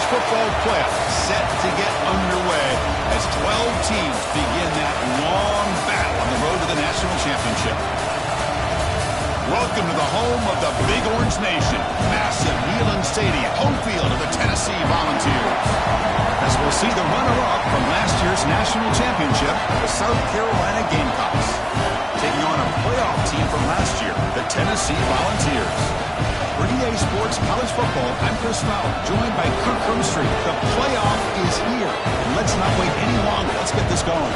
football playoff set to get underway as 12 teams begin that long battle on the road to the national championship. Welcome to the home of the Big Orange Nation, massive Neyland Stadium, home field of the Tennessee Volunteers. As we'll see the runner-up from last year's national championship, the South Carolina Gamecocks, taking on a playoff team from last year, the Tennessee Volunteers. For EA Sports College Football, I'm Chris Fowler, joined by Kirk Crumstreet. The playoff is here, and let's not wait any longer. Let's get this going.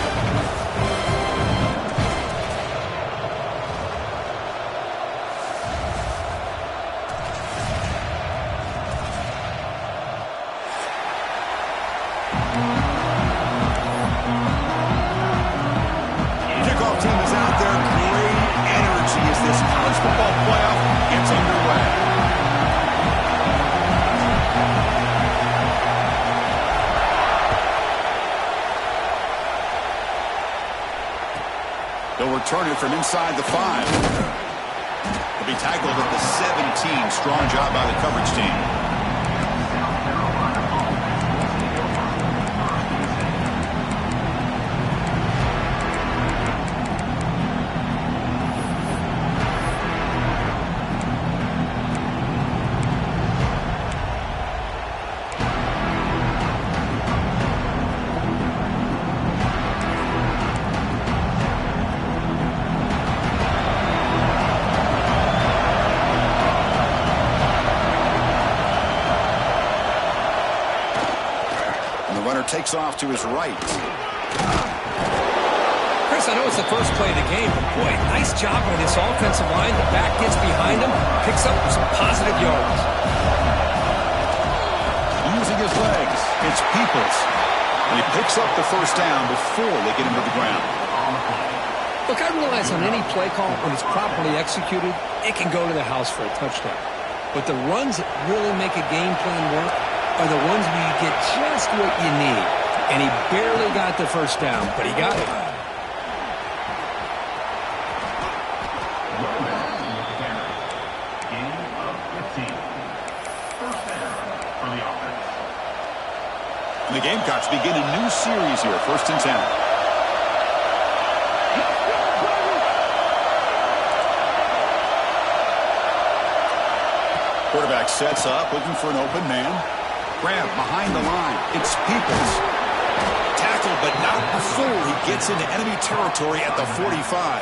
They'll return it from inside the 5. He'll be tackled at the 17. Strong job by the coverage team. Takes off to his right. Chris, I know it's the first play of the game, but boy, nice job by this offensive line. The back gets behind him, picks up some positive yards. Using his legs, it's Peoples. And he picks up the first down before they get him to the ground. Look, I realize on any play call, when it's properly executed, it can go to the house for a touchdown. But the runs that really make a game plan work are the ones where you get just what you need. And he barely got the first down, but he got it. And the Gamecocks begin a new series here, 1st and 10. Quarterback sets up, looking for an open man. Grab behind the line. It's Peoples. Tackled, but not before he gets into enemy territory at the 45.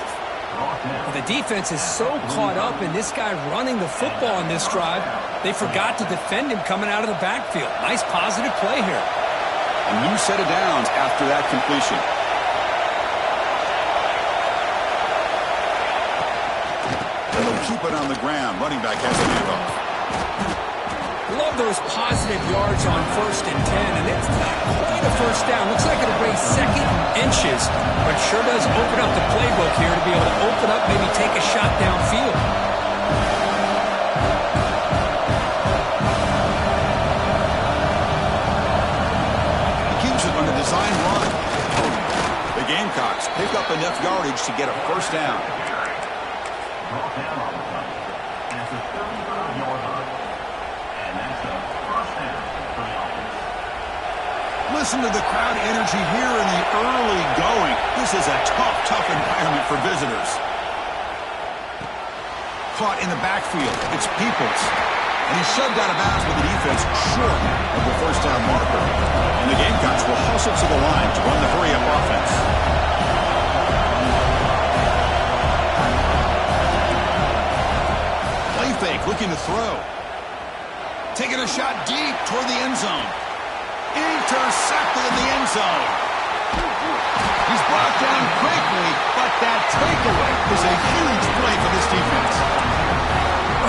The defense is so caught up in this guy running the football in this drive, they forgot to defend him coming out of the backfield. Nice positive play here. A new set of downs after that completion. They'll keep it on the ground. Running back has a handoff. Love those positive yards on 1st and 10, and it's not quite a first down. Looks like it'll raise second inches, but sure does open up the playbook here to be able to open up, maybe take a shot downfield. Keeps it on a design run. The Gamecocks pick up enough yardage to get a first down. Listen to the crowd energy here in the early going. This is a tough environment for visitors. Caught in the backfield. It's Peoples. And he's shoved out of bounds with the defense short of the first down marker. And the Gamecocks will hustle to the line to run the hurry-up offense. Play fake, looking to throw. Taking a shot deep toward the end zone. Intercepted in the end zone. He's brought down quickly, but that takeaway is a huge play for this defense.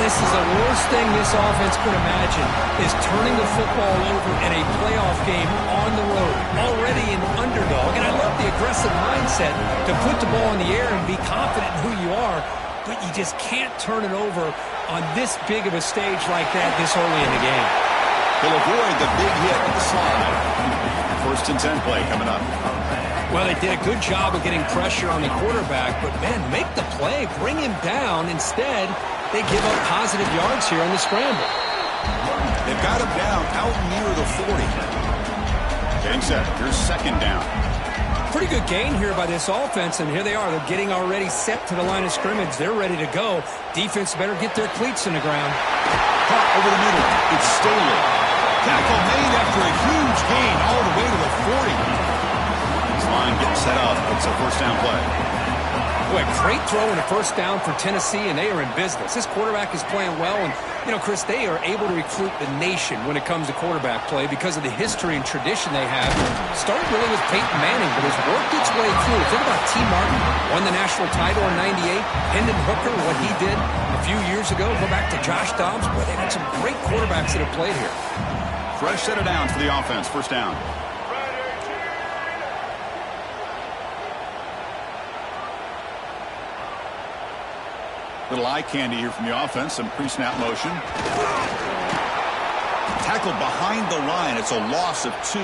This is the worst thing this offense could imagine, is turning the football over in a playoff game on the road. Already an underdog, and I love the aggressive mindset to put the ball in the air and be confident in who you are, but you just can't turn it over on this big of a stage like that this early in the game. He'll avoid the big hit with the slide. 1st and 10 play coming up. Well, they did a good job of getting pressure on the quarterback, but, man, make the play, bring him down. Instead, they give up positive yards here on the scramble. They've got him down out near the 40. Getting set. Here's second down. Pretty good gain here by this offense, and here they are. They're getting already set to the line of scrimmage. They're ready to go. Defense better get their cleats in the ground. Caught over the middle. It's Staley. Tackle made after a huge gain all the way to the 40. This line getting set up. It's a first down play. Boy, great throw and a first down for Tennessee, and they are in business. This quarterback is playing well, and, you know, Chris, they are able to recruit the nation when it comes to quarterback play because of the history and tradition they have. Started really with Peyton Manning, but has worked its way through. Think about T. Martin, won the national title in '98. Hendon Hooker, what he did a few years ago. Go back to Josh Dobbs. Boy, they've got some great quarterbacks that have played here. Fresh set of downs for the offense. First down. Little eye candy here from the offense. Some pre-snap motion. Tackled behind the line. It's a loss of 2.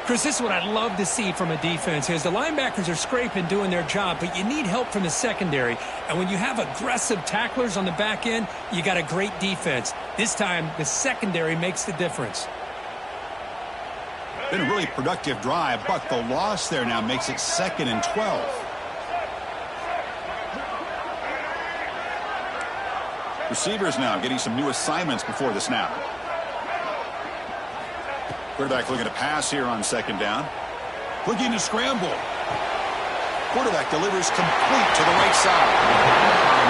Chris, this is what I love to see from a defense is the linebackers are scraping, doing their job, but you need help from the secondary. And when you have aggressive tacklers on the back end, you got a great defense. This time, the secondary makes the difference. Been a really productive drive, but the loss there now makes it 2nd and 12. Receivers now getting some new assignments before the snap. Quarterback looking to pass here on second down. Looking to scramble. Quarterback delivers complete to the right side.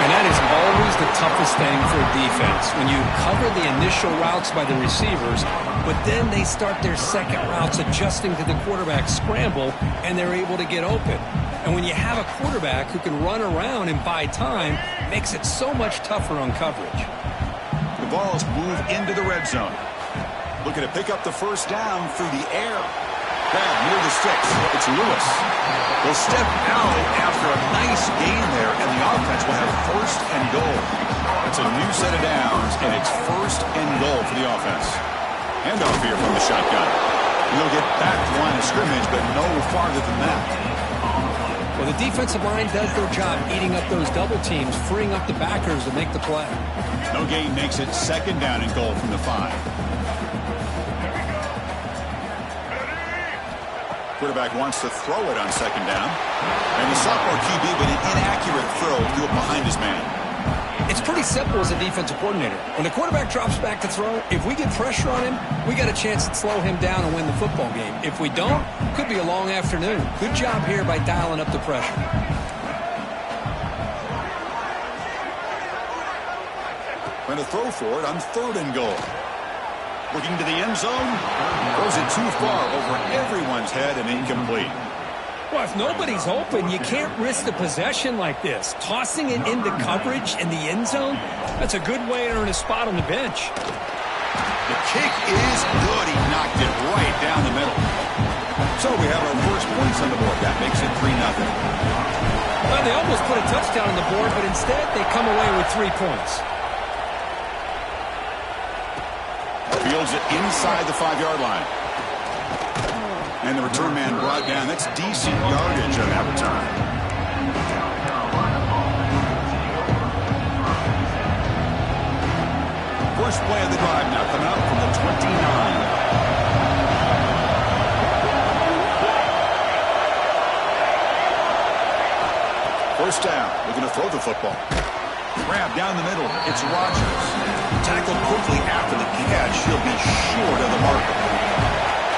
And that is always the toughest thing for a defense. When you cover the initial routes by the receivers, but then they start their second routes adjusting to the quarterback scramble, and they're able to get open. And when you have a quarterback who can run around and buy time, it makes it so much tougher on coverage. The Vols move into the red zone. Looking to pick up the first down through the air. Grab near the sticks. It's Lewis. Will step out after a nice gain there, and the offense will have first and goal. It's a new set of downs, and it's first and goal for the offense. Handoff here from the shotgun. He'll get back to the line of scrimmage, but no farther than that. Well, the defensive line does their job eating up those double teams, freeing up the backers to make the play. No gain makes it second down and goal from the 5. Quarterback wants to throw it on second down. And the sophomore QB with an inaccurate throw threw it behind his man. It's pretty simple as a defensive coordinator. When the quarterback drops back to throw, if we get pressure on him, we got a chance to slow him down and win the football game. If we don't, could be a long afternoon. Good job here by dialing up the pressure. Going to throw for it on third and goal. Looking to the end zone. Throws it too far over everyone's head and incomplete. Well, if nobody's open, you can't risk the possession like this. Tossing it into coverage in the end zone, that's a good way to earn a spot on the bench. The kick is good. He knocked it right down the middle. So we have our first points on the board. That makes it 3-0. Well, they almost put a touchdown on the board, but instead they come away with 3 points. Fields it inside the 5-yard line. And the return man brought down. That's decent yardage on that return. First play of the drive now coming up from the 29. First down. Looking to throw the football. Grab down the middle. It's Rodgers. Tackled quickly after the catch. He'll be short of the marker.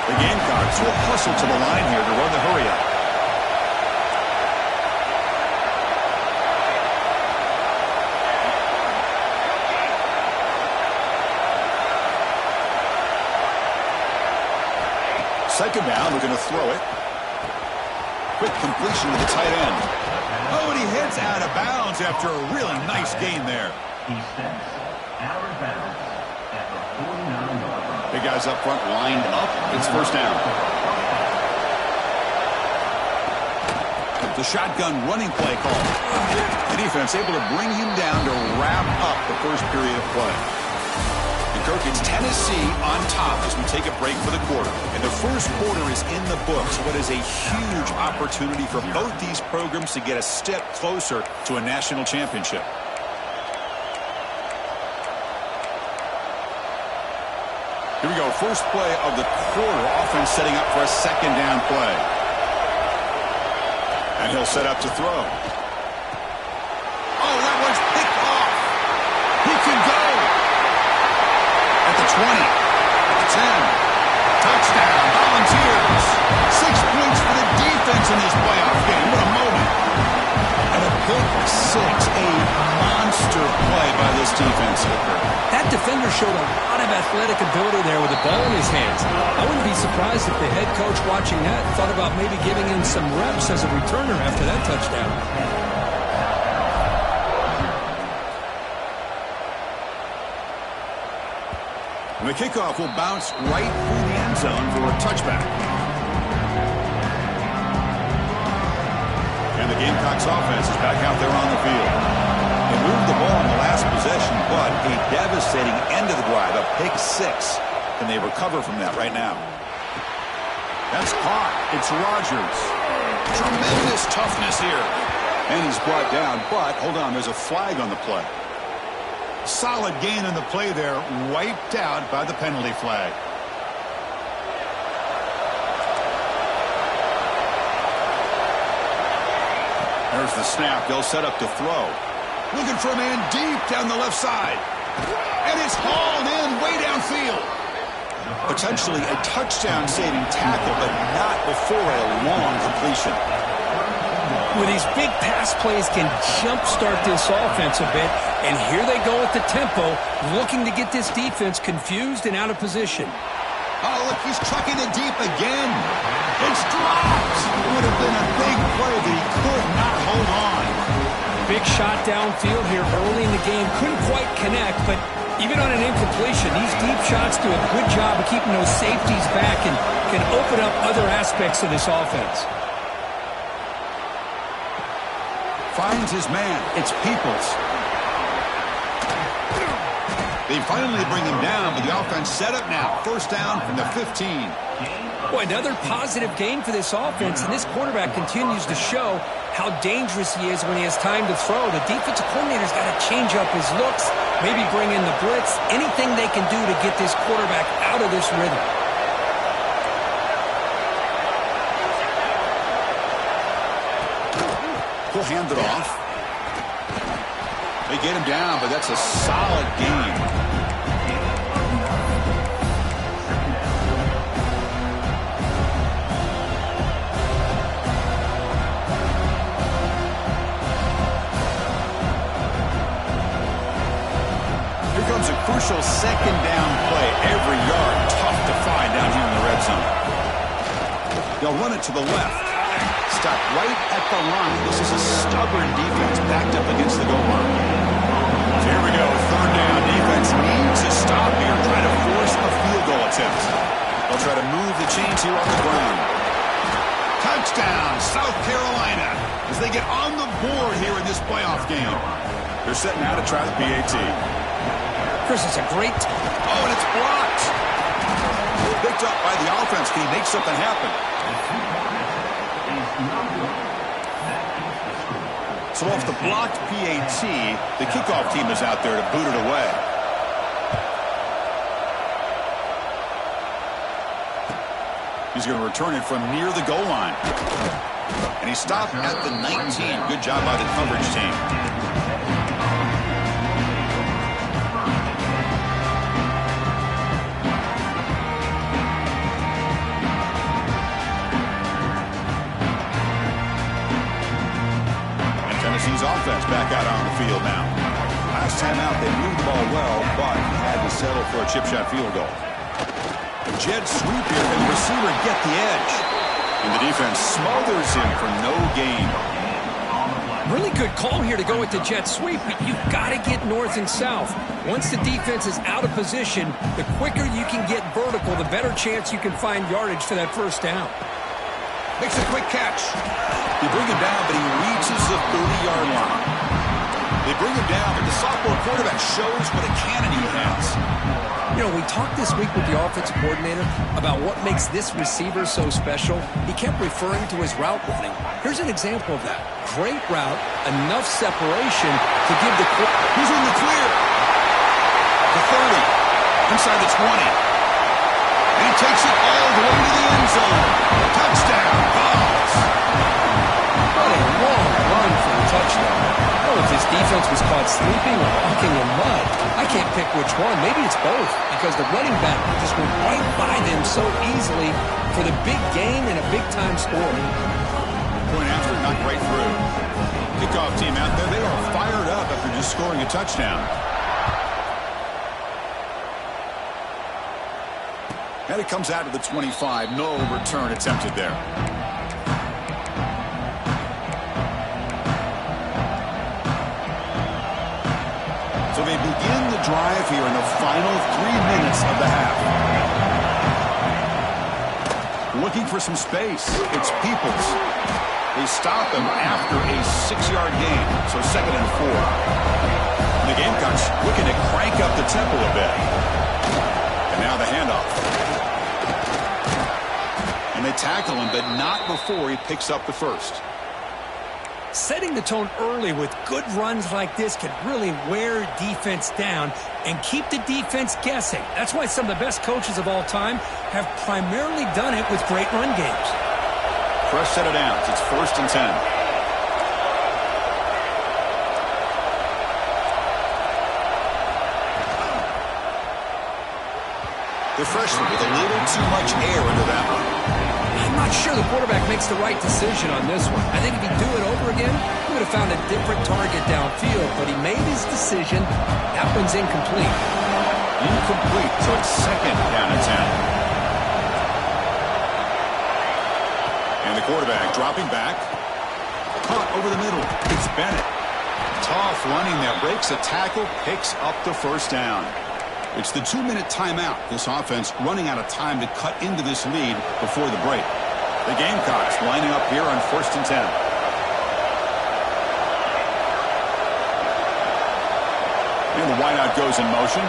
The Gamecocks will hustle to the line here to run the hurry-up. Second down, we're going to throw it. Quick completion to the tight end. Oh, and he heads out of bounds after a really nice gain there. He steps out of bounds at the 49-yard line. Big guys up front lined up. It's first down. The shotgun running play call. The defense able to bring him down to wrap up the first period of play. And Kirk, it's Tennessee on top as we take a break for the quarter. And the first quarter is in the books. What is a huge opportunity for both these programs to get a step closer to a national championship. Here we go, first play of the quarter. Offense setting up for a second down play. And he'll set up to throw. Oh, that one's picked off. He can go. At the 20, at the 10. Touchdown, Volunteers. 6 points for the defense in this playoff game. What a moment. And a pick six, a monster play by this defense. That defender showed a lot of athletic ability there with the ball in his hands. I wouldn't be surprised if the head coach watching that thought about maybe giving him some reps as a returner after that touchdown. And the kickoff will bounce right through the end zone for a touchback. And the Gamecocks offense is back out there on the field. They moved the ball in the last possession, but a devastating end of the drive, a pick six. Can they recover from that right now? That's caught. It's Rodgers. Tremendous toughness here. And he's brought down, but hold on, there's a flag on the play. Solid gain on the play there, wiped out by the penalty flag. There's the snap. They'll set up to throw. Looking for a man deep down the left side. And it's hauled in way downfield. Potentially a touchdown-saving tackle, but not before a long completion. With these big pass plays can jumpstart this offense a bit. And here they go at the tempo, looking to get this defense confused and out of position. Oh, look, he's trucking it deep again. It's dropped. It would have been a big play, but he could not hold on. Big shot downfield here early in the game. Couldn't quite connect, but even on an incompletion, these deep shots do a good job of keeping those safeties back and can open up other aspects of this offense. Finds his man. It's Peoples. They finally bring him down, but the offense set up now. First down from the 15. Boy, another positive game for this offense, and this quarterback continues to show how dangerous he is when he has time to throw. The defensive coordinator's got to change up his looks, maybe bring in the blitz, anything they can do to get this quarterback out of this rhythm. He'll hand it off. They get him down, but that's a solid game. Here comes a crucial second down play. Every yard tough to find down here in the red zone. They'll run it to the left. Stop right at the line. This is a stubborn defense backed up against the goal line. Here we go. Third down. Defense needs a stop here, trying to force a field goal attempt. They'll try to move the chains here on the ground. Touchdown, South Carolina, as they get on the board here in this playoff game. They're setting out to try the PAT. Chris, it's a great... Oh, and it's blocked. Picked up by the offense. Can he make something happen? So off the blocked PAT, the kickoff team is out there to boot it away. He's going to return it from near the goal line. And he stopped at the 19. Good job by the coverage team. Offense back out on the field now. Last time out, they moved the ball well, but had to settle for a chip shot field goal. Jet sweep here, and the receiver get the edge. And the defense smothers him for no gain. Really good call here to go with the jet sweep, but you've got to get north and south. Once the defense is out of position, the quicker you can get vertical, the better chance you can find yardage for that first down. Makes a quick catch. They bring him down, but he reaches the 30-yard line. They bring him down, but the sophomore quarterback shows what a cannon he has. You know, we talked this week with the offensive coordinator about what makes this receiver so special. He kept referring to his route running. Here's an example of that. Great route, enough separation to give the... He's in the clear. The 30. Inside the 20. takes it all the way to the end zone. Touchdown, Colts. What a long run for the touchdown. I don't know if this defense was caught sleeping or walking in mud. I can't pick which one. Maybe it's both, because the running back just went right by them so easily for the big gain and a big-time score. Point after, not right through. Kickoff team out there, they are fired up after just scoring a touchdown. And it comes out to the 25. No return attempted there. So they begin the drive here in the final 3 minutes of the half. Looking for some space. It's Peoples. They stop him after a 6-yard gain, so 2nd and 4. The Gamecocks looking to crank up the tempo a bit. And now the handoff. And they tackle him, but not before he picks up the first. Setting the tone early with good runs like this can really wear defense down and keep the defense guessing. That's why some of the best coaches of all time have primarily done it with great run games. Fresh set of downs. It's 1st and 10. The freshman with a little too much air into that one. I'm not sure the quarterback makes the right decision on this one. I think if he'd do it over again, he would have found a different target downfield, but he made his decision. That one's incomplete. Incomplete, so it's 2nd down and 10. And the quarterback dropping back. Caught over the middle. It's Bennett. Tough running there. Breaks a tackle. Picks up the first down. It's the 2-minute timeout. This offense running out of time to cut into this lead before the break. The Gamecocks lining up here on 1st and 10. And the wideout goes in motion.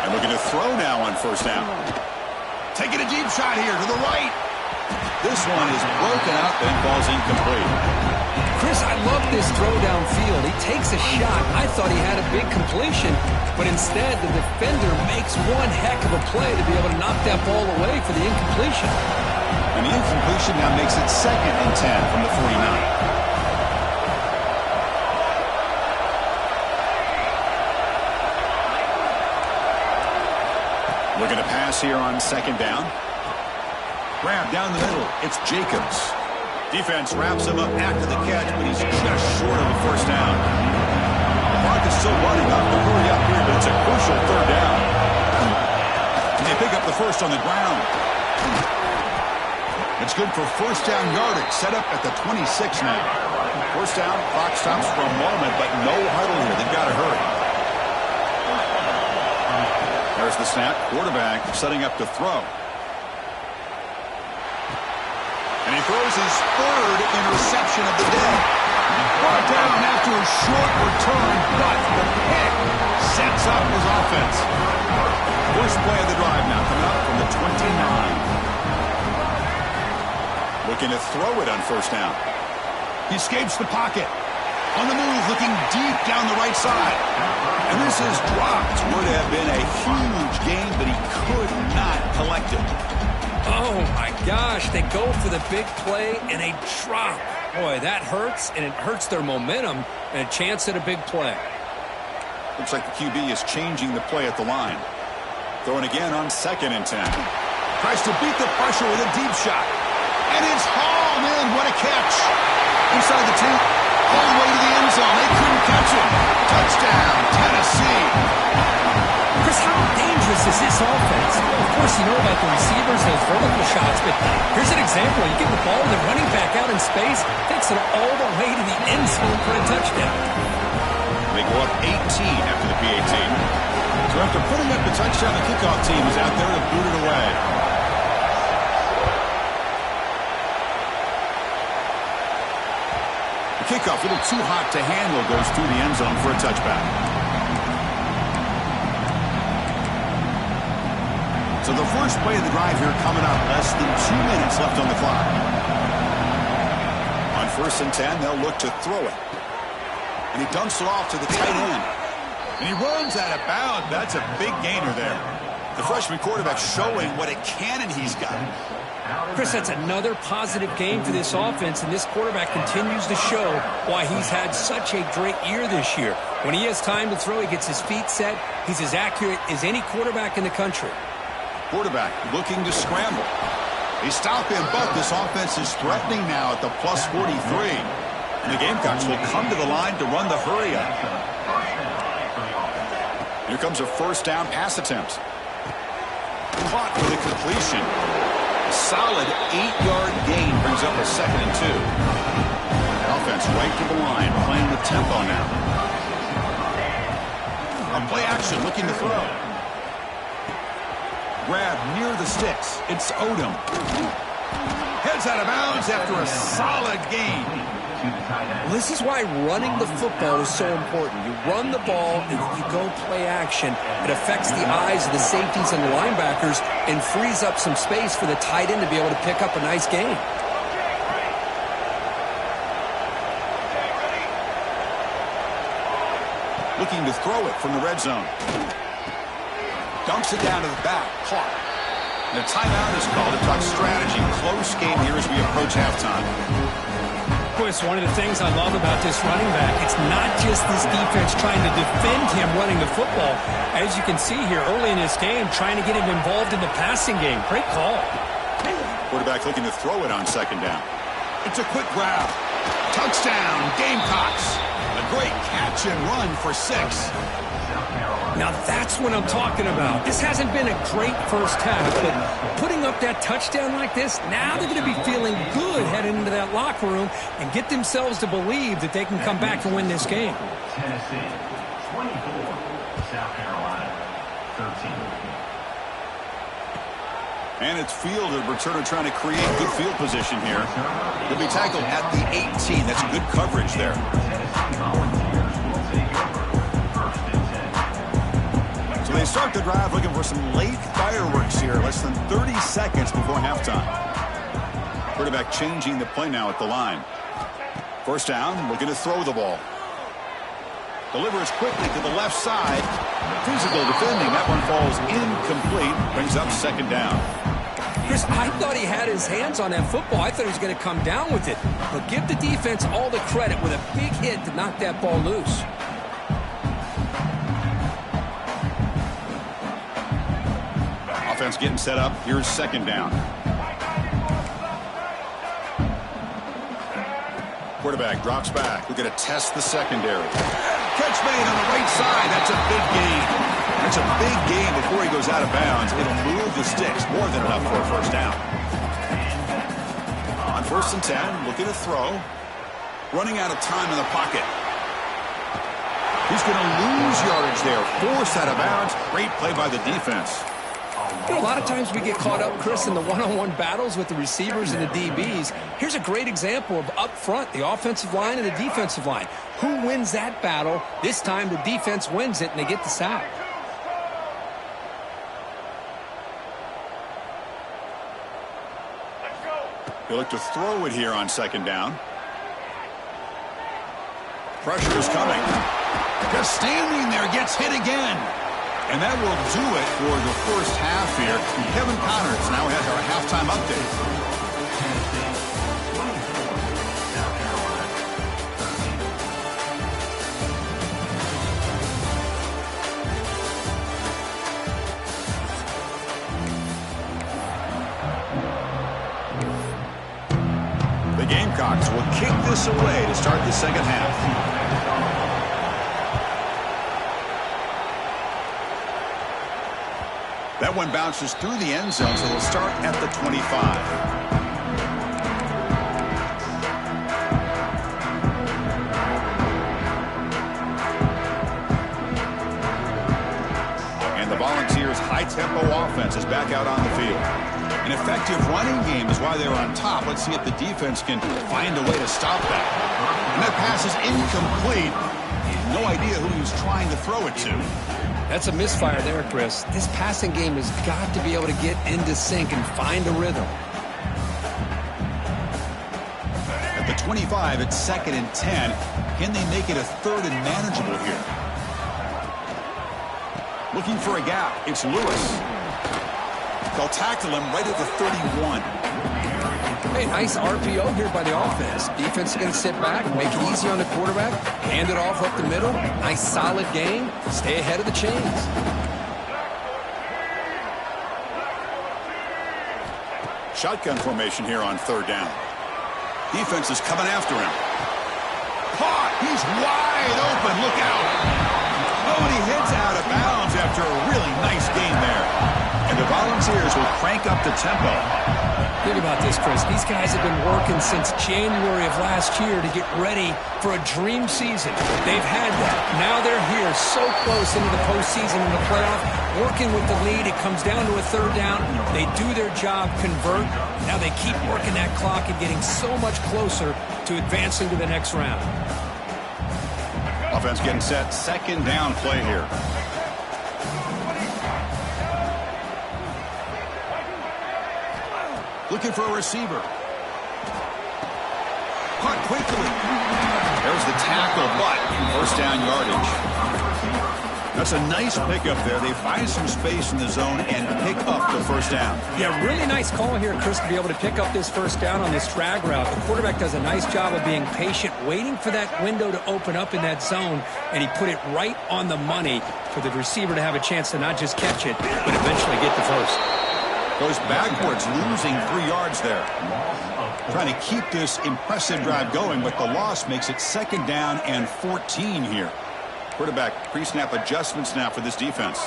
And looking to throw now on 1st down. Taking a deep shot here to the right. This one is broken up and falls incomplete. Chris, I love this throw downfield. He takes a shot. I thought he had a big completion, but instead the defender makes one heck of a play to be able to knock that ball away for the incompletion. And the incompletion now makes it 2nd and 10 from the 49. Looking to pass here on 2nd down. Grab down the middle. It's Jacobs. Defense wraps him up after the catch, but he's just short of the 1st down. The clock is still running up to hurry up here, but it's a crucial 3rd down. And they pick up the first on the ground. It's good for 1st down yardage, set up at the 26 now. 1st down, clock stops for a moment, but no huddle here. They've got to hurry. There's the snap. Quarterback setting up to throw. And he throws his 3rd interception of the day. Brought down after a short return, but the pick sets up his offense. First play of the drive now coming up from the 29. Looking to throw it on 1st down. He escapes the pocket. On the move, looking deep down the right side. And this is dropped. Would have been a huge gain, but he could not collect it. Oh, my gosh. They go for the big play, and they drop. Boy, that hurts, and it hurts their momentum and a chance at a big play. Looks like the QB is changing the play at the line. Throwing again on 2nd and 10. Tries to beat the pressure with a deep shot. And it's hauled in. What a catch. Inside the 2, all the way to the end zone. They couldn't catch him. Touchdown, Tennessee. Chris, how dangerous is this offense? Of course, you know about the receivers, those vertical shots, but here's an example. You give the ball to the running back out in space, takes it all the way to the end zone for a touchdown. They go up 18 after the PAT. So after putting up the touchdown, the kickoff team is out there to boot it away. The kickoff, a little too hot to handle, goes through the end zone for a touchback. So the first play of the drive here coming up, less than 2 minutes left on the clock. On 1st and 10, they'll look to throw it. And he dumps it off to the tight end. And he runs out of bounds. That's a big gainer there. The freshman quarterback showing what a cannon he's got. Chris, that's another positive game for this offense, and this quarterback continues to show why he's had such a great year this year. When he has time to throw, he gets his feet set. He's as accurate as any quarterback in the country. Quarterback looking to scramble. They stop him, but this offense is threatening now at the plus 43. And the Gamecocks will come to the line to run the hurry up. Here comes a first down pass attempt. Caught for the completion. A solid 8-yard gain brings up a 2nd and 2. Offense right to the line, playing with tempo now. On play action, looking to throw. Grab near the sticks. It's Odom. Heads out of bounds after a solid gain. Well, this is why running the football is so important. You run the ball and then you go play action. It affects the eyes of the safeties and the linebackers and frees up some space for the tight end to be able to pick up a nice gain. Looking to throw it from the red zone. Dunks it down to the back. Caught. And a timeout is called to talk strategy. Close game here as we approach halftime. Chris, one of the things I love about this running back, it's not just this defense trying to defend him running the football. As you can see here early in this game, trying to get him involved in the passing game. Great call. Quarterback looking to throw it on 2nd down. It's a quick grab. Touchdown, Gamecocks. A great catch and run for 6. Now that's what I'm talking about. This hasn't been a great first half, but putting up that touchdown like this, now they're going to be feeling good heading into that locker room and get themselves to believe that they can come back and win this game. Tennessee 24, South Carolina 13. And it's field, a returner trying to create good field position here. He'll be tackled at the 18. That's good coverage there. So they start the drive looking for some late fireworks here. Less than 30 seconds before halftime. Quarterback changing the play now at the line. First down, looking to throw the ball. Delivers quickly to the left side. Physical defending. That one falls incomplete. Brings up 2nd down. Chris, I thought he had his hands on that football. I thought he was going to come down with it. But give the defense all the credit with a big hit to knock that ball loose. Offense getting set up. Here's 2nd down. Quarterback drops back. We're going to test the secondary. Catch made on the right side. That's a big gain. That's a big gain before he goes out of bounds. It'll move the sticks more than enough for a first down. On 1st and 10, looking to throw. Running out of time in the pocket. He's going to lose yardage there. Forced out of bounds. Great play by the defense. You know, a lot of times we get caught up, Chris, in the one-on-one battles with the receivers and the DBs. Here's a great example of up front, the offensive line and the defensive line. Who wins that battle? This time the defense wins it and they get the sack. He'll look to throw it here on 2nd down. Pressure is coming. Just standing there, gets hit again. And that will do it for the first half here. Kevin Connors now has our halftime update. The Gamecocks will kick this away to start the 2nd half. That one bounces through the end zone, so they'll start at the 25. And the Volunteers' high-tempo offense is back out on the field. An effective running game is why they're on top. Let's see if the defense can find a way to stop that. And that pass is incomplete. No idea who he was trying to throw it to. That's a misfire there, Chris. This passing game has got to be able to get into sync and find a rhythm. At the 25, it's 2nd and 10. Can they make it a 3rd and manageable here? Looking for a gap. It's Lewis. They'll tackle him right at the 31. Hey, nice RPO here by the offense. Defense is going to sit back, make it easy on the quarterback, hand it off up the middle. Nice solid game. Stay ahead of the chains. Shotgun formation here on third down. Defense is coming after him. Caught! He's wide open. Look out! Oh, and he heads out of bounds after a really nice gain there. And the Volunteers will crank up the tempo. Think about this, Chris. These guys have been working since January of last year to get ready for a dream season. They've had that. Now they're here so close into the postseason and the playoff, working with the lead. It comes down to a third down. They do their job, convert. Now they keep working that clock and getting so much closer to advancing to the next round. Offense getting set. Second down play here. Looking for a receiver. Caught quickly. There's the tackle, but first down yardage. That's a nice pickup there. They find some space in the zone and pick up the first down. Yeah, really nice call here, Chris, to be able to pick up this first down on this drag route. The quarterback does a nice job of being patient, waiting for that window to open up in that zone, and he put it right on the money for the receiver to have a chance to not just catch it, but eventually get the first. Goes backwards, losing 3 yards there. Trying to keep this impressive drive going, but the loss makes it second down and 14 here. Quarterback pre-snap adjustments now for this defense.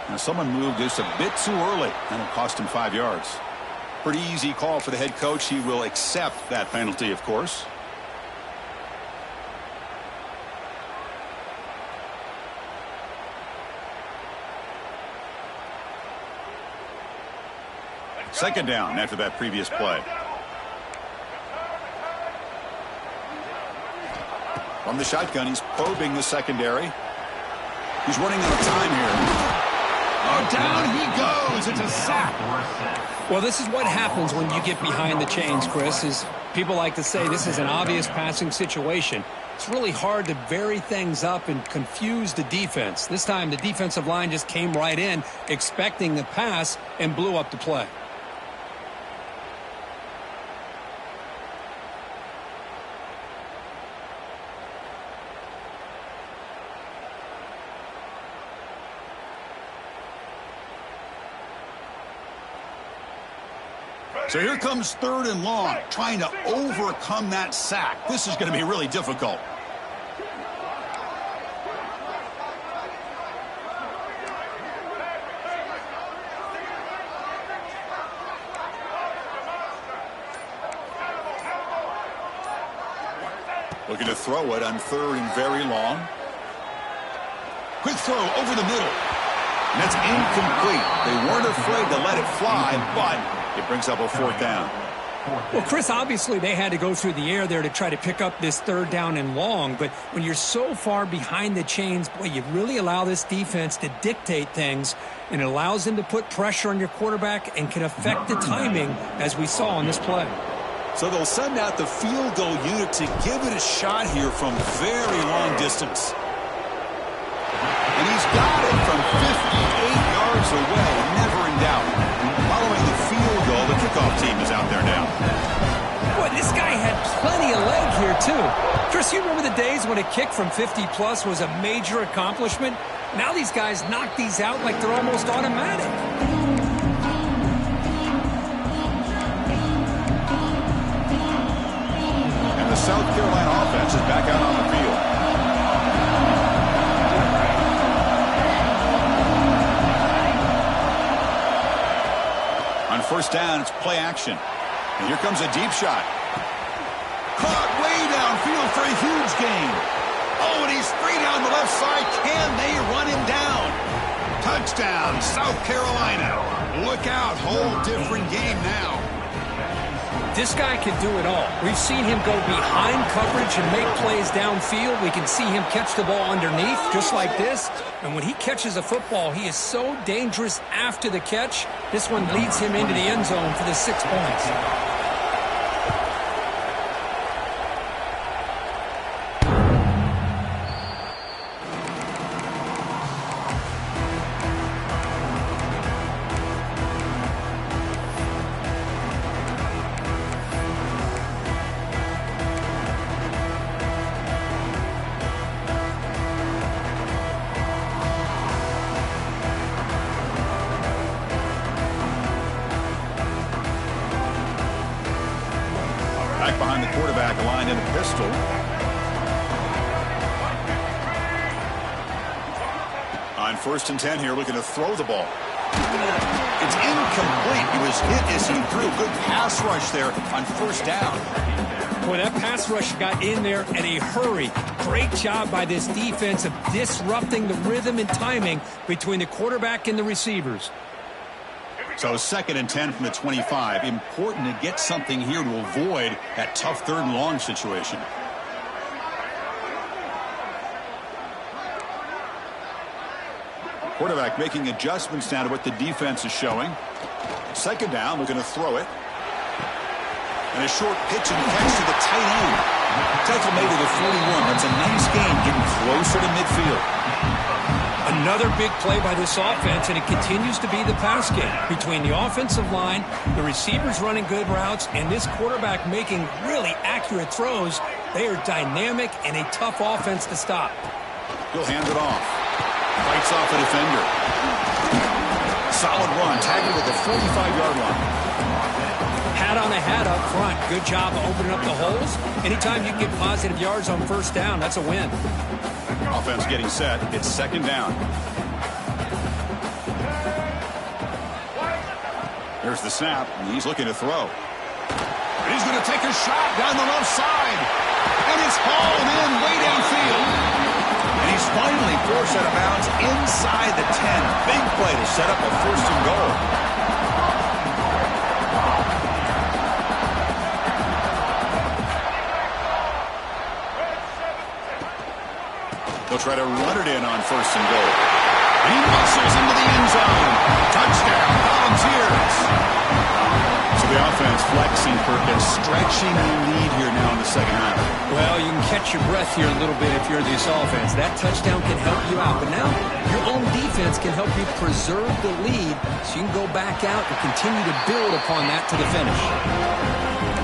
Now someone moved just a bit too early. That'll cost him 5 yards. Pretty easy call for the head coach. He will accept that penalty, of course. Second down after that previous play. From the shotgun, he's probing the secondary. He's running out of time here. Oh, down he goes. It's a sack. Well, this is what happens when you get behind the chains, Chris, is people like to say this is an obvious passing situation. It's really hard to vary things up and confuse the defense. This time, the defensive line just came right in, expecting the pass, and blew up the play. So here comes third and long, trying to overcome that sack. This is going to be really difficult. Looking to throw it on third and very long. Quick throw over the middle. And that's incomplete. They weren't afraid to let it fly, but it brings up a fourth down. Well, Chris, obviously they had to go through the air there to try to pick up this third down and long, but when you're so far behind the chains, boy, you really allow this defense to dictate things, and it allows them to put pressure on your quarterback and can affect the timing, as we saw on this play. So they'll send out the field goal unit to give it a shot here from very long distance. And he's got it from 58 yards away, never in doubt. Following the field goal, the kickoff team is out there now. Boy, this guy had plenty of leg here, too. Chris, you remember the days when a kick from 50-plus was a major accomplishment? Now these guys knock these out like they're almost automatic. And the South Carolina offense is back out on the field. On first down, it's play action. And here comes a deep shot. Caught way downfield for a huge gain. Oh, and he's free down the left side. Can they run him down? Touchdown, South Carolina. Look out, whole different game now. This guy can do it all. We've seen him go behind coverage and make plays downfield. We can see him catch the ball underneath, just like this. And when he catches a football, he is so dangerous after the catch. This one leads him into the end zone for the 6 points. Back behind the quarterback, aligned in a pistol. On 1st and 10 here, looking to throw the ball. It's incomplete. He was hit as he threw. Good pass rush there on 1st down. Boy, that pass rush got in there in a hurry. Great job by this defense of disrupting the rhythm and timing between the quarterback and the receivers. So 2nd and 10 from the 25. Important to get something here to avoid that tough 3rd and long situation. Quarterback making adjustments now to what the defense is showing. 2nd down, looking to throw it. And a short pitch and catch to the tight end. Tackle made to the 41. That's a nice gain, getting closer to midfield. Another big play by this offense, and it continues to be the pass game. Between the offensive line, the receivers running good routes, and this quarterback making really accurate throws, they are dynamic and a tough offense to stop. He'll hand it off. Fights off a defender. Solid run, tackled at the 45-yard line. Hat on a hat up front. Good job of opening up the holes. Anytime you can get positive yards on 1st down, that's a win. Offense getting set. It's 2nd down. There's the snap, and he's looking to throw. He's going to take a shot down the left side. And it's hauled in way downfield. And he's finally forced out of bounds inside the 10. Big play to set up a 1st and goal. They'll try to run it in on 1st and goal. He muscles into the end zone. Touchdown, Volunteers. So the offense flexing for a stretching lead here now in the 2nd half. Well, you can catch your breath here a little bit if you're this offense. That touchdown can help you out. But now your own defense can help you preserve the lead so you can go back out and continue to build upon that to the finish.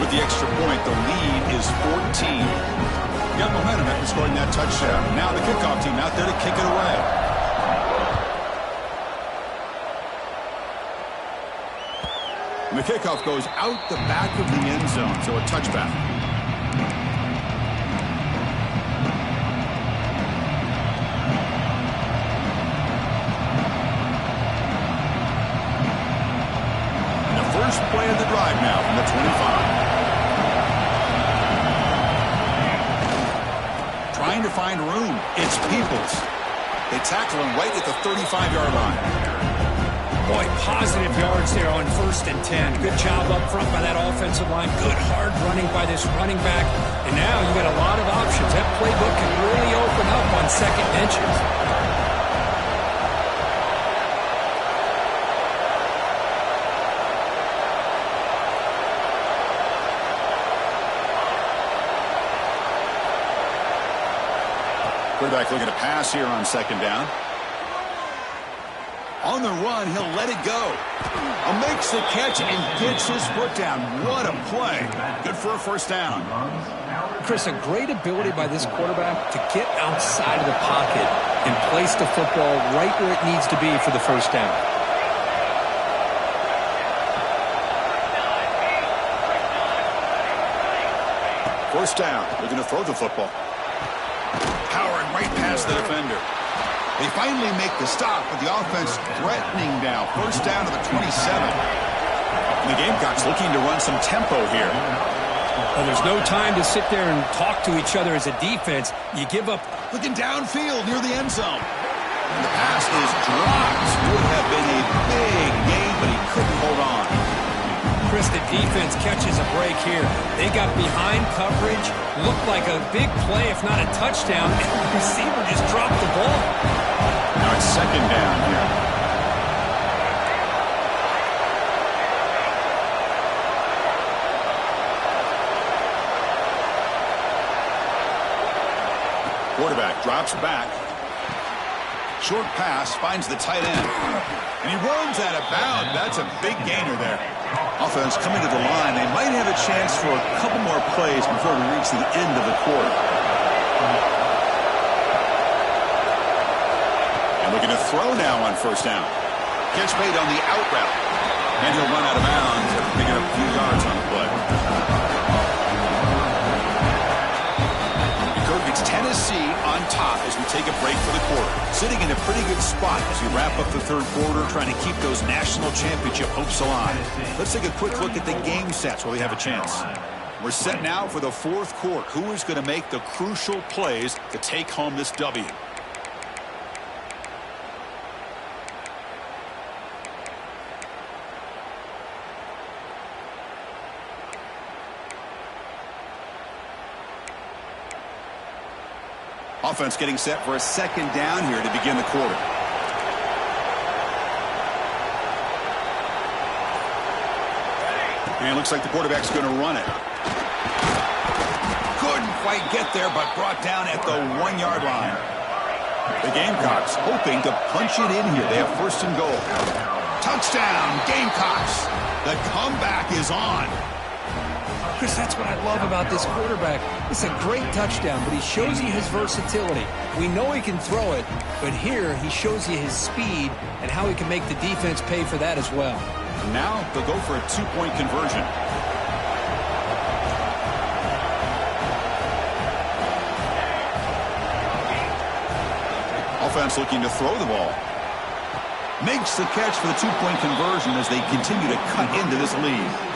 With the extra point, the lead is 14. Got momentum after scoring that touchdown. Now the kickoff team out there to kick it away. And the kickoff goes out the back of the end zone, so a touchback. And the first play of the drive now from the 25. Trying to find room. It's Peoples. They tackle him right at the 35-yard line. Boy, positive yards there on 1st and 10. Good job up front by that offensive line. Good hard running by this running back. And now you got a lot of options. That playbook can really open up on 2nd inches. Quarterback looking to pass here on 2nd down. On the run, he'll let it go. Makes the catch and gets his foot down. What a play. Good for a 1st down. Chris, a great ability by this quarterback to get outside of the pocket and place the football right where it needs to be for the 1st down. First down. Looking to throw the football. Powering right past the defender. They finally make the stop, but the offense threatening now. 1st down to the 27. And the Gamecocks looking to run some tempo here. Well, there's no time to sit there and talk to each other as a defense. You give up. Looking downfield near the end zone. And the pass is dropped. Would have been a big gain, but he couldn't hold on. Chris, the defense catches a break here. They got behind coverage. Looked like a big play, if not a touchdown. And the receiver just dropped the ball. Now it's 2nd down here. Quarterback drops back. Short pass, finds the tight end. And he runs out of bounds. That's a big gainer there. Offense coming to the line. They might have a chance for a couple more plays before we reach the end of the quarter. And looking to throw now on 1st down. Catch made on the out route. And he'll run out of bounds after picking up a few yards on the play. take a break for the quarter. Sitting in a pretty good spot as we wrap up the third quarter, trying to keep those national championship hopes alive. Let's take a quick look at the game sets while we have a chance. We're set now for the fourth quarter. Who is going to make the crucial plays to take home this W? Offense getting set for a second down here to begin the quarter. And it looks like the quarterback's going to run it. Couldn't quite get there, but brought down at the 1-yard line. The Gamecocks hoping to punch it in here. They have first and goal. Touchdown, Gamecocks. The comeback is on. Chris, that's what I love about this quarterback. It's a great touchdown, but he shows you his versatility. We know he can throw it, but here he shows you his speed and how he can make the defense pay for that as well. Now they'll go for a 2-point conversion. Offense looking to throw the ball. Makes the catch for the 2-point conversion as they continue to cut into this lead.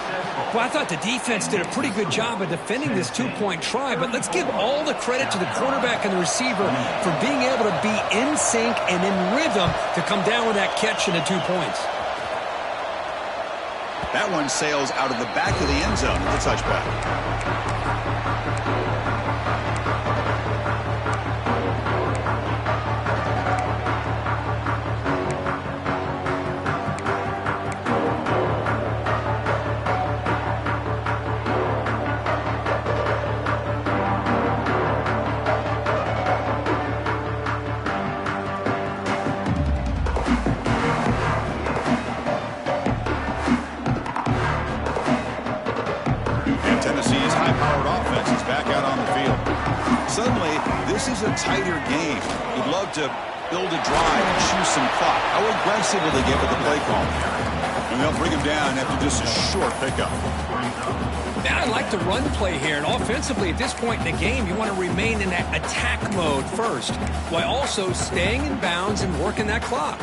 Well, I thought the defense did a pretty good job of defending this 2-point try, but let's give all the credit to the quarterback and the receiver for being able to be in sync and in rhythm to come down with that catch and the 2 points. That one sails out of the back of the end zone with a touchback. Suddenly, this is a tighter game. You'd love to build a drive and choose some clock. How aggressive will they get with the play call? And they'll bring him down after just a short pickup. Now I like the run play here, and offensively at this point in the game, you want to remain in that attack mode first, while also staying in bounds and working that clock.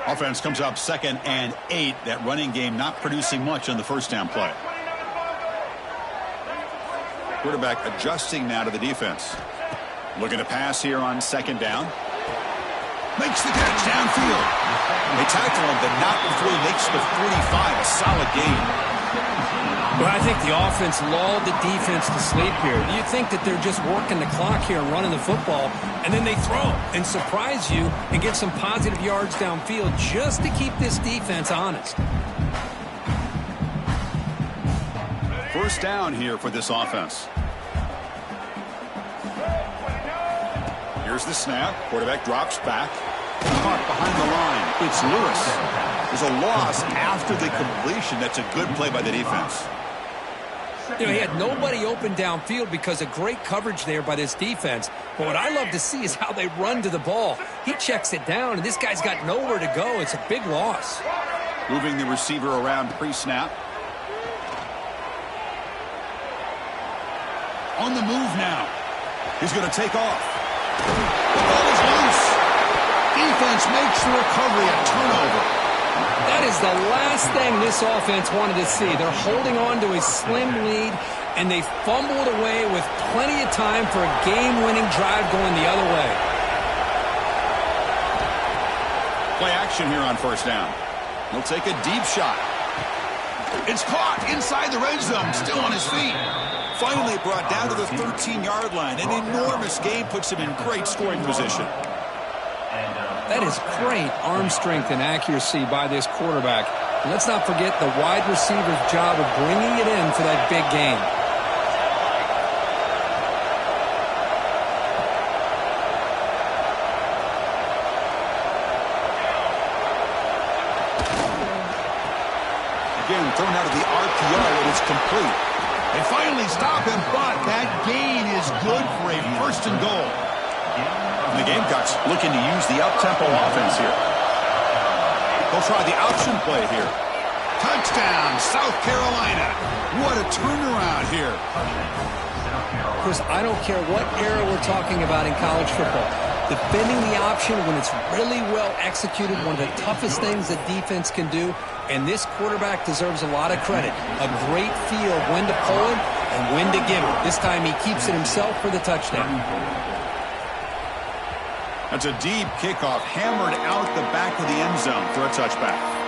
Offense comes up 2nd and 8. That running game not producing much on the first down play. Quarterback adjusting now to the defense. Looking to pass here on 2nd down. Makes the catch downfield. They tackle him, but not before he makes the 45. A solid gain. Well, I think the offense lulled the defense to sleep here. You think that they're just working the clock here and running the football, and then they throw and surprise you and get some positive yards downfield just to keep this defense honest. First down here for this offense. Here's the snap. Quarterback drops back. Caught behind the line. It's Lewis. There's a loss after the completion. That's a good play by the defense. You know, he had nobody open downfield because of great coverage there by this defense. But what I love to see is how they run to the ball. He checks it down, and this guy's got nowhere to go. It's a big loss. Moving the receiver around pre-snap. On the move now. He's going to take off. The ball is loose. Defense makes the recovery, a turnover. That is the last thing this offense wanted to see. They're holding on to a slim lead, and they fumbled away with plenty of time for a game-winning drive going the other way. Play action here on first down. He'll take a deep shot. It's caught inside the red zone, still on his feet. Finally brought down to the 13-yard line. An enormous gain puts him in great scoring position. That is great arm strength and accuracy by this quarterback. And let's not forget the wide receiver's job of bringing it in for that big gain. Again, thrown out of the RPO, and it's complete. They finally stop him, but that gain is good for a first and goal. And the Gamecocks looking to use the up-tempo offense here. They'll try the option play here. Touchdown! Touchdown, South Carolina. What a turnaround here. Chris, I don't care what era we're talking about in college football. Defending the option when it's really well executed, one of the toughest things that defense can do, and this quarterback deserves a lot of credit. A great feel of when to pull it and when to give it. This time he keeps it himself for the touchdown. That's a deep kickoff, hammered out the back of the end zone for a touchback.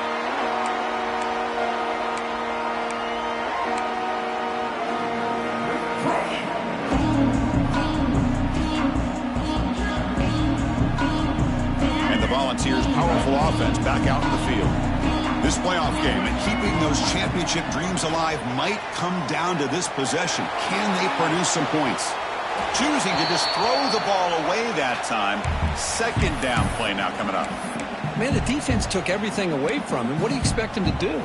And the Volunteers' powerful offense back out in the field. This playoff game and keeping those championship dreams alive might come down to this possession. Can they produce some points? Choosing to just throw the ball away that time. Second down play now coming up. Man, the defense took everything away from him. What do you expect him to do?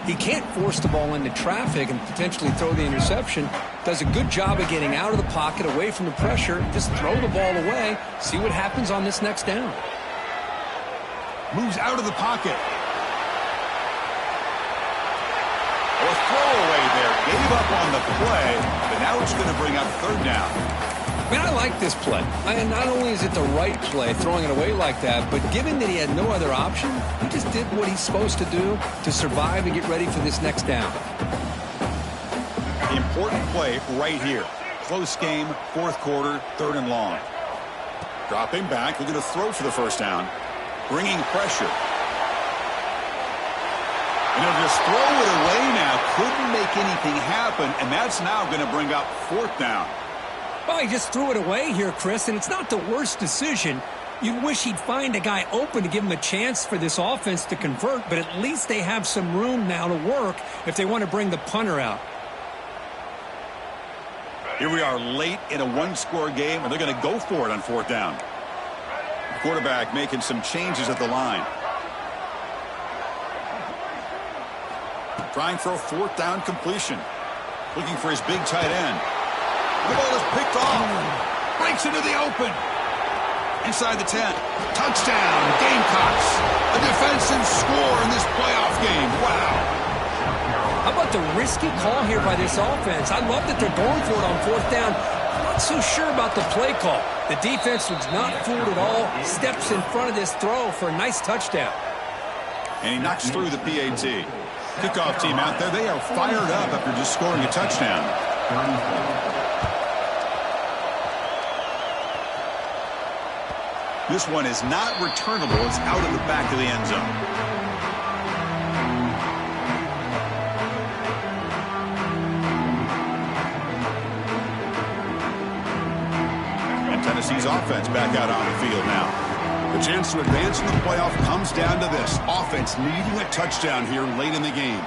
He can't force the ball into traffic and potentially throw the interception. Does a good job of getting out of the pocket, away from the pressure. Just throw the ball away. See what happens on this next down. Moves out of the pocket. A throwaway there. Gave up on the play, but now it's going to bring up third down. Man, I like this play. And not only is it the right play, throwing it away like that, but given that he had no other option, he just did what he's supposed to do to survive and get ready for this next down. The important play right here. Close game, fourth quarter, third and long. Dropping back, looking to throw for the first down. Bringing pressure. And he'll just throw it away now. Couldn't make anything happen, and that's now going to bring up fourth down. Well, he just threw it away here, Chris, and it's not the worst decision. You wish he'd find a guy open to give him a chance for this offense to convert, but at least they have some room now to work if they want to bring the punter out. Here we are late in a one-score game, and they're going to go for it on fourth down. The quarterback making some changes at the line. Trying for a fourth down completion. Looking for his big tight end. The ball is picked off. Breaks into the open. Inside the 10. Touchdown, Gamecocks. A defensive score in this playoff game. Wow. How about the risky call here by this offense? I love that they're going for it on fourth down. I'm not so sure about the play call. The defense was not fooled at all. Steps in front of this throw for a nice touchdown. And he knocks through the PAT. Kickoff team out there, they are fired up after just scoring a touchdown. This one is not returnable. It's out of the back of the end zone. And Tennessee's offense back out on the field now. The chance to advance in the playoff comes down to this. Offense needing a touchdown here late in the game.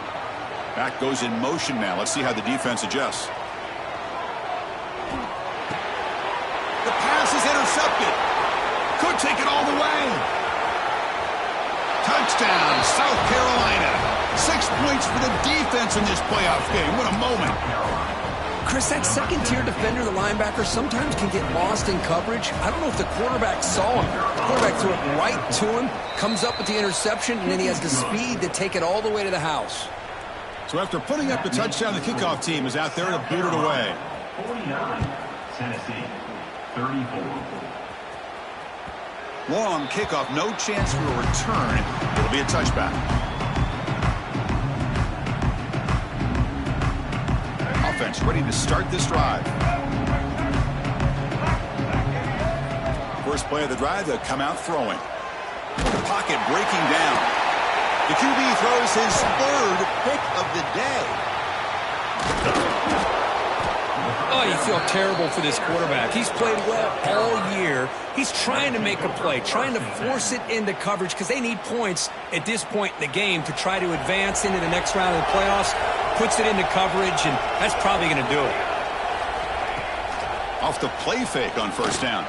Back goes in motion now. Let's see how the defense adjusts. The pass is intercepted. Could take it all the way. Touchdown, South Carolina. 6 points for the defense in this playoff game. What a moment. Chris, that second-tier defender, the linebacker, sometimes can get lost in coverage. I don't know if the quarterback saw him. The quarterback threw it right to him, comes up with the interception, and then he has the speed to take it all the way to the house. So after putting up the touchdown, the kickoff team is out there to boot it away. 49, Tennessee, 34. Long kickoff, no chance for a return. It'll be a touchback. Offense ready to start this drive. First play of the drive, they'll come out throwing. The pocket breaking down. The QB throws his third pick of the day. Oh, you feel terrible for this quarterback. He's played well all year. He's trying to make a play, trying to force it into coverage because they need points at this point in the game to try to advance into the next round of the playoffs. Puts it into coverage, and that's probably going to do it. Off the play fake on first down.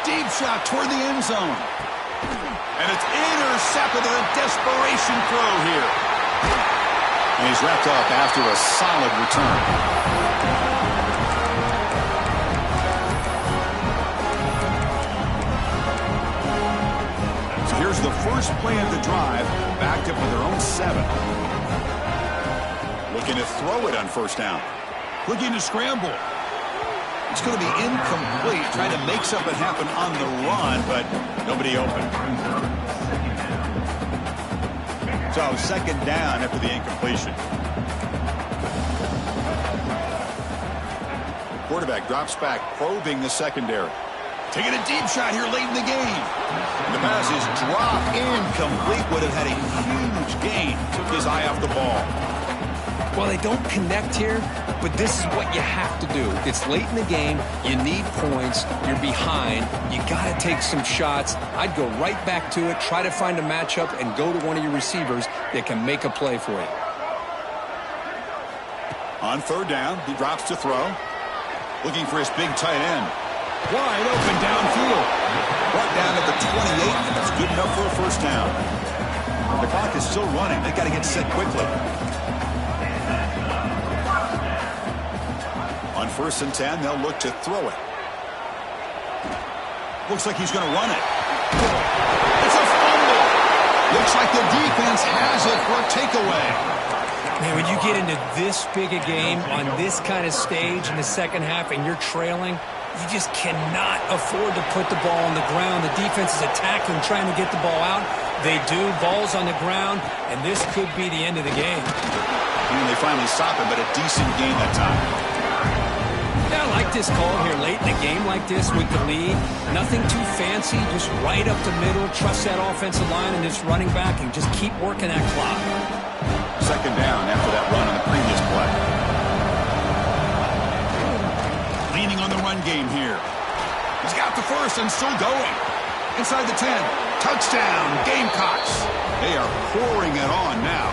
Deep shot toward the end zone. And it's intercepted in a desperation throw here. And he's wrapped up after a solid return. So here's the first play of the drive, backed up with their own 7. looking to throw it on first down. Looking to scramble. It's going to be incomplete, trying to make something happen on the run, but nobody open. So second down after the incompletion. Quarterback drops back, probing the secondary. Taking a deep shot here late in the game. And the pass is dropped, incomplete. Would have had a huge gain. Took his eye off the ball. Well, they don't connect here, but this is what you have to do. It's late in the game. You need points. You're behind. You got to take some shots. I'd go right back to it, try to find a matchup, and go to one of your receivers that can make a play for you. On third down, he drops to throw. Looking for his big tight end. Wide open downfield. Brought down at the 28, and that's good enough for a first down. The clock is still running. They've got to get set quickly. On 1st and 10, they'll look to throw it. Looks like he's going to run it. It's a fumble. Looks like the defense has it for a takeaway. Man, when you get into this big a game on this kind of stage in the second half and you're trailing, you just cannot afford to put the ball on the ground. The defense is attacking, trying to get the ball out. They do. Ball's on the ground, and this could be the end of the game. And they finally stop it, but a decent game that time. Yeah, I like this call here late in a game like this with the lead. Nothing too fancy, just right up the middle. Trust that offensive line and this running back and just keep working that clock. Second down after that run on the previous play. Leaning on the run game here. He's got the first and still going. Inside the 10. Touchdown, Gamecocks. They are pouring it on now.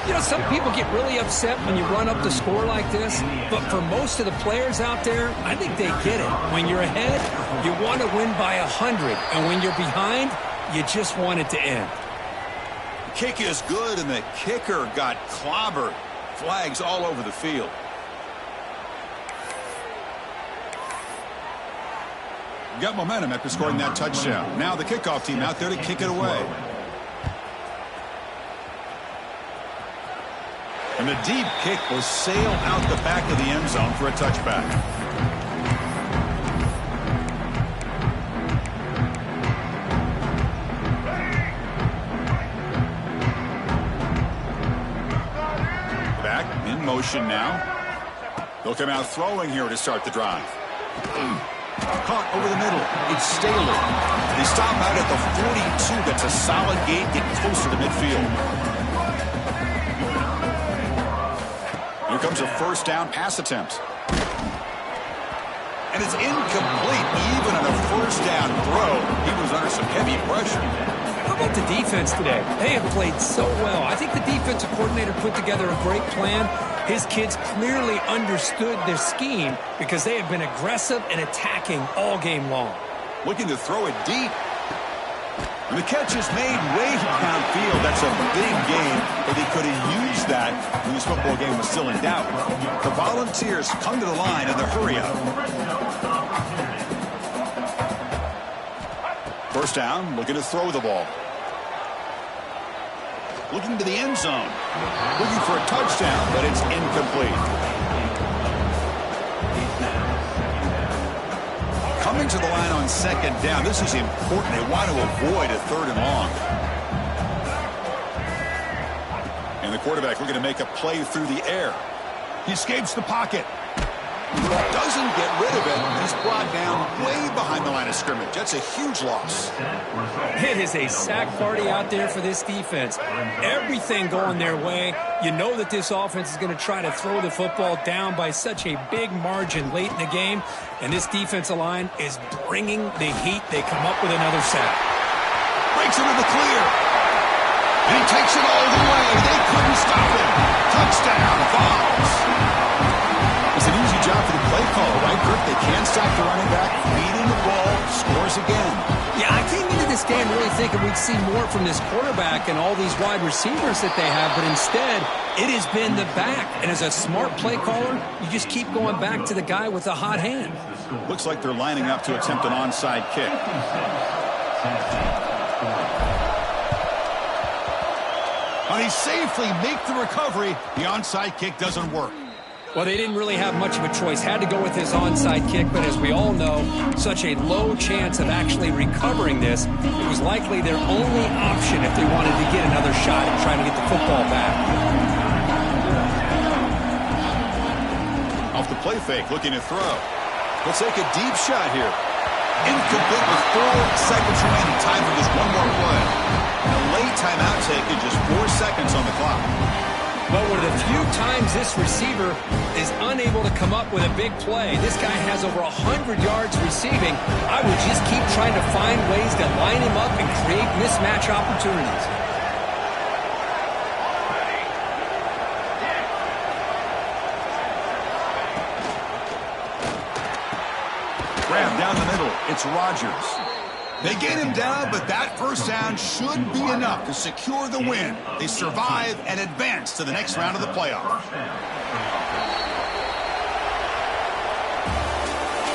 You know, some people get really upset when you run up the score like this, but for most of the players out there, I think they get it. When you're ahead, you want to win by 100, and when you're behind, you just want it to end. Kick is good, and the kicker got clobbered. Flags all over the field. Got momentum after scoring that touchdown. Now the kickoff team out there to kick it away. And the deep kick will sail out the back of the end zone for a touchback. Back in motion now. They'll come out throwing here to start the drive. Caught over the middle. It's Staley. They stop out at the 42. That's a solid gain. Get closer to midfield. Here comes a first down pass attempt. And it's incomplete. Even on a first down throw, he was under some heavy pressure. How about the defense today? They have played so well. I think the defensive coordinator put together a great plan. His kids clearly understood their scheme because they have been aggressive and attacking all game long. Looking to throw it deep. And the catch is made way downfield. That's a big gain, but they could have used that when this football game was still in doubt. The Volunteers come to the line in the hurry up. First down, looking to throw the ball. Looking to the end zone. Looking for a touchdown, but it's incomplete. Coming to the line on second down. This is important. They want to avoid a third and long. And the quarterback looking to make a play through the air. He escapes the pocket. Doesn't get rid of it. He's brought down way behind the line of scrimmage. That's a huge loss. It is a sack party out there for this defense. Everything going their way. You know that this offense is going to try to throw the football down by such a big margin late in the game. And this defensive line is bringing the heat. They come up with another sack. Breaks into the clear. And he takes it all the way. They couldn't stop him. Touchdown, Vols. It's an easy job for the play caller, right, Kirk? They can't stop the running back, feeding the ball, scores again. Yeah, I came into this game really thinking we'd see more from this quarterback and all these wide receivers that they have, but instead, it has been the back. And as a smart play caller, you just keep going back to the guy with the hot hand. Looks like they're lining up to attempt an onside kick. And he safely makes the recovery. The onside kick doesn't work. Well, they didn't really have much of a choice. Had to go with his onside kick, but as we all know, such a low chance of actually recovering this. It was likely their only option if they wanted to get another shot at trying to get the football back. Off the play fake, looking to throw. Let's take a deep shot here. Incomplete with 4 seconds remaining. Time for just one more play. A late timeout taken, just 4 seconds on the clock. But one of the few times this receiver is unable to come up with a big play, this guy has over 100 yards receiving. I would just keep trying to find ways to line him up and create mismatch opportunities. Grab down the middle. It's Rodgers. They get him down, but that first down should be enough to secure the win. They survive and advance to the next round of the playoff.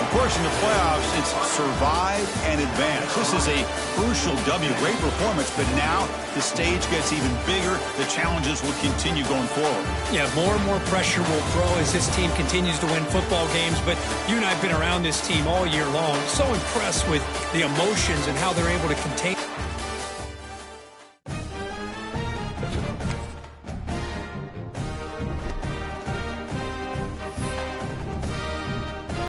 Of course, in the playoffs, it's survive and advance. This is a crucial W. Great performance, but now the stage gets even bigger. The challenges will continue going forward. Yeah, more and more pressure will grow as this team continues to win football games, but you and I have been around this team all year long. So impressed with the emotions and how they're able to contain